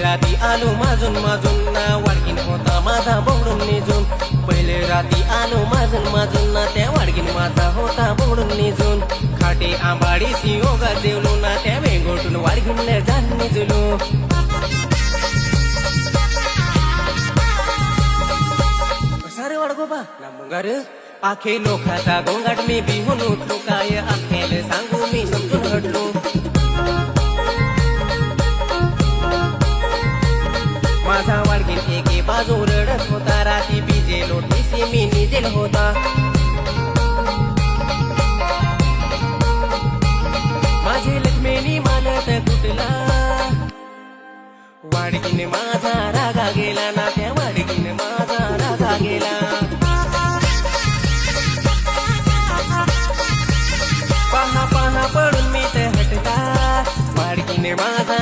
राती आलो माजून ना वाडकीन होता माझा बोंगडून निजून पहिले राती आलो माजून ना त्या वाडकीन माझा होता बोंगडून निजून खाटे आंबाडी सियोगा जेवलो ना त्या वेंगोटून वाडकीन जाण निजलो सारे वाडगोबा ना मंगार आखे लोकाचा गोंगाट मी बिहून उठलो काय आखेल सांगू मी समजून हटलो माझा वाडकीन एके बाजू रडत होता राती बिजेलो ठेसी मी निजेल होता माझे लक्ष्मीनी मानत कुठला वाडकीन माझा रागा गेला ना त्या वाडकीन माझा रागा गेला पहा पहा पडून मी ते हटता वाडकीन माझा